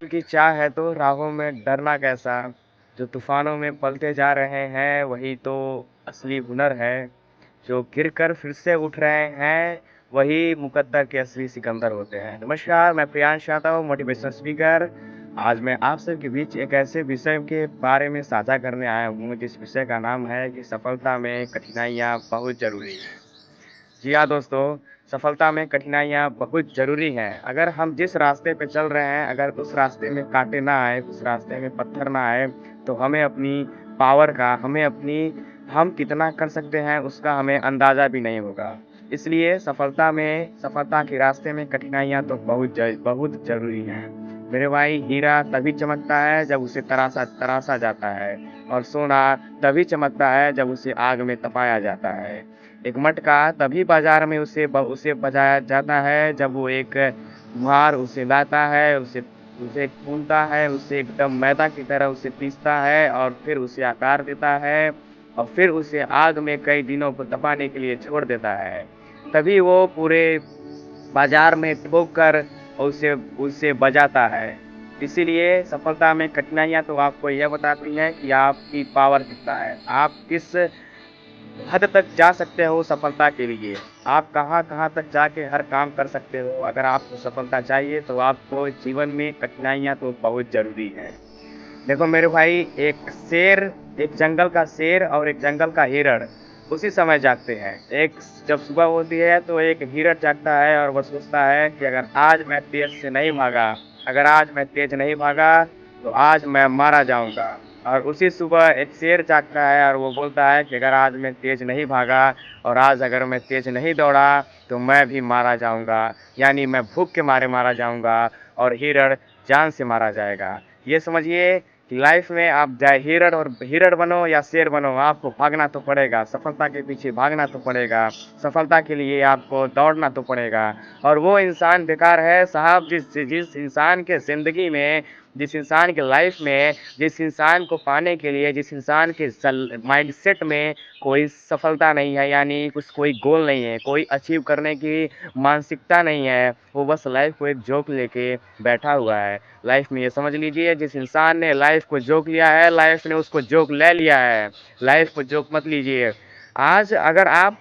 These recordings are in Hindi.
की चाह है तो राहों में डरना कैसा, जो तूफानों में पलते जा रहे हैं वही तो असली हुनर है, जो गिरकर फिर से उठ रहे हैं वही मुकद्दर के असली सिकंदर होते हैं। नमस्कार, मैं प्रियांश यादव हूँ, मोटिवेशनल स्पीकर। आज मैं आप सबके बीच एक ऐसे विषय के बारे में साझा करने आया हूँ जिस विषय का नाम है कि सफलता में कठिनाइयाँ बहुत ज़रूरी हैं। जी हाँ दोस्तों, सफलता में कठिनाइयाँ बहुत ज़रूरी हैं। अगर हम जिस रास्ते पे चल रहे हैं, अगर उस रास्ते में काँटे ना आए, उस रास्ते में पत्थर ना आए, तो हमें अपनी पावर का, हमें अपनी हम कितना कर सकते हैं, उसका हमें अंदाज़ा भी नहीं होगा। इसलिए सफलता के रास्ते में कठिनाइयाँ तो बहुत ज़रूरी हैं। मेरे भाई, हीरा तभी चमकता है जब उसे तराशा तराशा जाता है और सोना तभी चमकता है जब उसे आग में तपाया जाता है। एक मटका तभी बाजार में उसे बजाया जाता है जब वो एक कुम्हार उसे लाता है, उसे उसे गूँथता है, उसे एकदम मैदा की तरह उसे पीसता है और फिर उसे आकार देता है और फिर उसे आग में कई दिनों को तपाने के लिए छोड़ देता है। तभी वो पूरे बाजार में ठोक कर उसे उसे बजाता है। इसीलिए सफलता में कठिनाइयाँ तो आपको यह बताती हैं कि आपकी पावर कितना है। आप किस हद तक जा सकते हो सफलता के लिए। आप कहाँ-कहाँ तक जाके हर काम कर सकते हो। अगर आपको सफलता चाहिए तो आपको जीवन में कठिनाइयाँ तो बहुत ज़रूरी हैं। देखो मेरे भाई, एक जंगल का शेर और एक जंगल का हिरण उसी समय जागते हैं। एक जब सुबह होती है तो एक हिरण जागता है और वो सोचता है कि अगर आज मैं तेज़ नहीं भागा तो आज मैं मारा जाऊँगा। और उसी सुबह एक शेर जागता है और वो बोलता है कि अगर आज मैं तेज़ नहीं भागा और आज अगर मैं तेज़ नहीं दौड़ा तो मैं भी मारा जाऊँगा। यानी मैं भूख के मारे मारा जाऊँगा और हिरण जान से मारा जाएगा। ये समझिए कि लाइफ में आप चाहे हिरण बनो या शेर बनो, आपको भागना तो पड़ेगा, सफलता के पीछे भागना तो पड़ेगा, सफलता के लिए आपको दौड़ना तो पड़ेगा। और वो इंसान बेकार है साहब जिस इंसान के ज़िंदगी में, जिस इंसान के लाइफ में, जिस इंसान को पाने के लिए, जिस इंसान के माइंडसेट में कोई सफलता नहीं है, यानी कुछ कोई गोल नहीं है, कोई अचीव करने की मानसिकता नहीं है, वो बस लाइफ को एक जोक लेके बैठा हुआ है। लाइफ में ये समझ लीजिए, जिस इंसान ने लाइफ को जोक लिया है, लाइफ ने उसको जोक ले लिया है। लाइफ को जोक मत लीजिए। आज अगर आप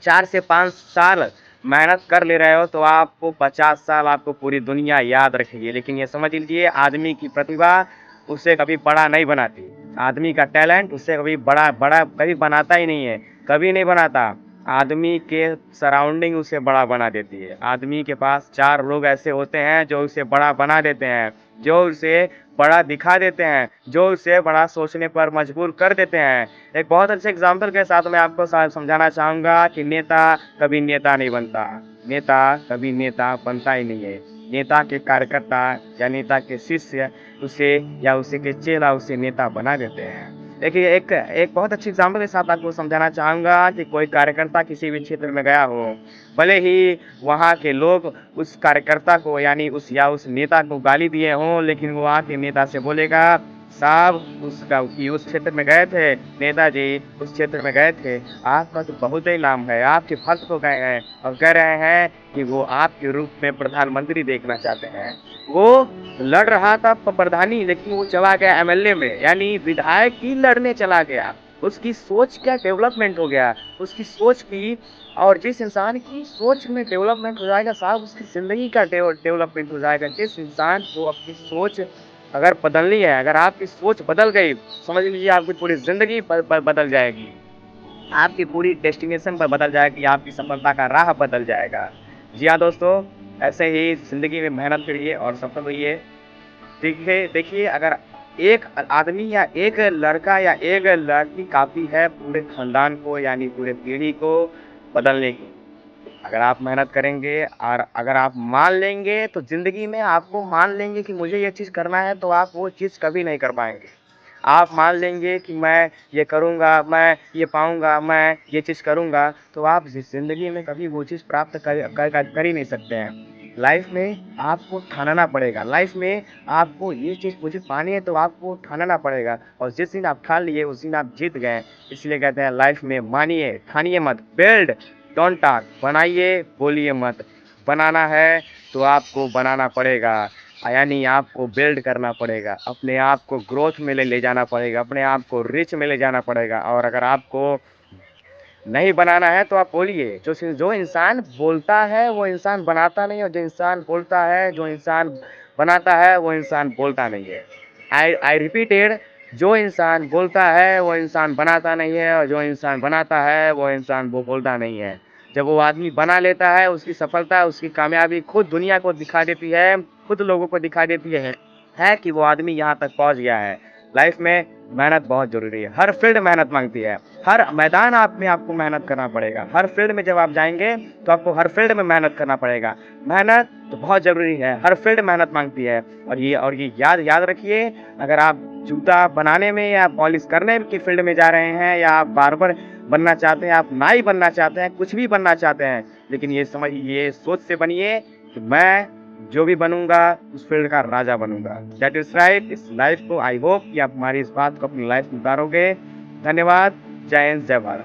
4 से 5 साल मेहनत कर ले रहे हो तो आपको 50 साल आपको पूरी दुनिया याद रखेगी। लेकिन ये समझ लीजिए, आदमी की प्रतिभा उसे कभी बड़ा नहीं बनाती। आदमी का टैलेंट उसे कभी बड़ा बड़ा कभी बनाता ही नहीं है, कभी नहीं बनाता। आदमी के सराउंडिंग उसे बड़ा बना देती है। आदमी के पास 4 लोग ऐसे होते हैं जो उसे बड़ा बना देते हैं, जो उसे बड़ा दिखा देते हैं, जो उसे बड़ा सोचने पर मजबूर कर देते हैं। एक बहुत अच्छे एग्जाम्पल के साथ मैं आपको समझाना चाहूँगा कि नेता कभी नेता नहीं बनता। नेता कभी नेता बनता ही नहीं है। नेता के कार्यकर्ता या नेता के शिष्य उसे या उसे के चेला उसे नेता बना देते हैं। देखिए, एक एक बहुत अच्छे एग्जाम्पल के साथ आपको समझाना चाहूँगा कि कोई कार्यकर्ता किसी भी क्षेत्र में गया हो, भले ही वहाँ के लोग उस कार्यकर्ता को यानी उस नेता को गाली दिए हों, लेकिन वो आके नेता से बोलेगा, साहब उस क्षेत्र में गए थे, नेताजी उस क्षेत्र में गए थे, आपका तो बहुत ही नाम है, आपके भक्त हो गए हैं और कह रहे हैं कि वो आपके रूप में प्रधानमंत्री देखना चाहते हैं। वो लड़ रहा था प्रधानी, लेकिन वो चला गया एमएलए में, यानी विधायक ही लड़ने चला गया। उसकी सोच क्या डेवलपमेंट हो गया, उसकी सोच की। और जिस इंसान की सोच में डेवलपमेंट हो जाएगा साहब, उसकी ज़िंदगी का डेवलपमेंट हो जाएगा। जिस इंसान को अपनी सोच अगर बदलनी है, अगर आपकी सोच बदल गई, समझ लीजिए आपकी पूरी ज़िंदगी बदल जाएगी। आपकी पूरी डेस्टिनेशन बदल जाएगी, आपकी सफलता का राह बदल जाएगा। जी हाँ दोस्तों, ऐसे ही ज़िंदगी में मेहनत करिए और सफल होइए। देखिए देखिए, अगर एक आदमी या एक लड़का या एक लड़की काफ़ी है पूरे खानदान को यानी पूरे पीढ़ी को बदलने की। अगर आप मेहनत करेंगे और अगर आप मान लेंगे तो ज़िंदगी में आपको मान लेंगे कि मुझे ये चीज़ करना है, तो आप वो चीज़ कभी नहीं कर पाएँगे। आप मान लेंगे कि मैं ये करूँगा, मैं ये पाऊँगा, मैं ये चीज़ करूँगा, तो आप ज़िंदगी में कभी वो चीज़ प्राप्त कर ही नहीं सकते हैं। लाइफ़ में आपको ठानना पड़ेगा, लाइफ़ में आपको ये चीज़ मुझे पानी है तो आपको ठानना पड़ेगा और जिस दिन आप ठान लिए उस दिन आप जीत गए। इसलिए कहते हैं लाइफ़ में मानिए, ठानिए मत, बिल्ड डोंट टॉक, बनाइए, बोलिए मत। बनाना है तो आपको बनाना पड़ेगा। यानी आपको बिल्ड करना पड़ेगा, अपने आप को ग्रोथ में ले जाना पड़ेगा, अपने आप को रिच में ले जाना पड़ेगा। और अगर आपको नहीं बनाना है तो आप बोलिए। जो इंसान बोलता है वो इंसान बनाता नहीं है, और जो इंसान बोलता है, जो इंसान बनाता है वो इंसान बोलता नहीं है। आई रिपीटेड, जो इंसान बोलता है वो इंसान बनाता नहीं है, और जो इंसान बनाता है वो इंसान वो बोलता नहीं है। जब वो आदमी बना लेता है, उसकी सफलता, उसकी कामयाबी खुद दुनिया को दिखा देती है, खुद लोगों को दिखा देती है कि वो आदमी यहाँ तक पहुँच गया है। लाइफ में मेहनत बहुत ज़रूरी है, हर फील्ड मेहनत मांगती है, हर मैदान आप में आपको मेहनत करना पड़ेगा। हर फील्ड में जब आप जाएँगे तो आपको हर फील्ड में मेहनत करना पड़ेगा। मेहनत तो बहुत ज़रूरी है, हर फील्ड मेहनत मांगती है। और ये याद याद रखिए, अगर आप जूता बनाने में या पॉलिश करने की फील्ड में जा रहे हैं, या आप बार्बर बनना चाहते हैं, आप नाई बनना चाहते हैं, कुछ भी बनना चाहते हैं, लेकिन ये सोच से बनिए कि मैं जो भी बनूँगा उस फील्ड का राजा बनूँगा। That is right. इस लाइफ़ को आई होप कि आप हमारी इस बात को अपनी लाइफ़ में उतारोगे। धन्यवाद। जय हिंद, जय भारत।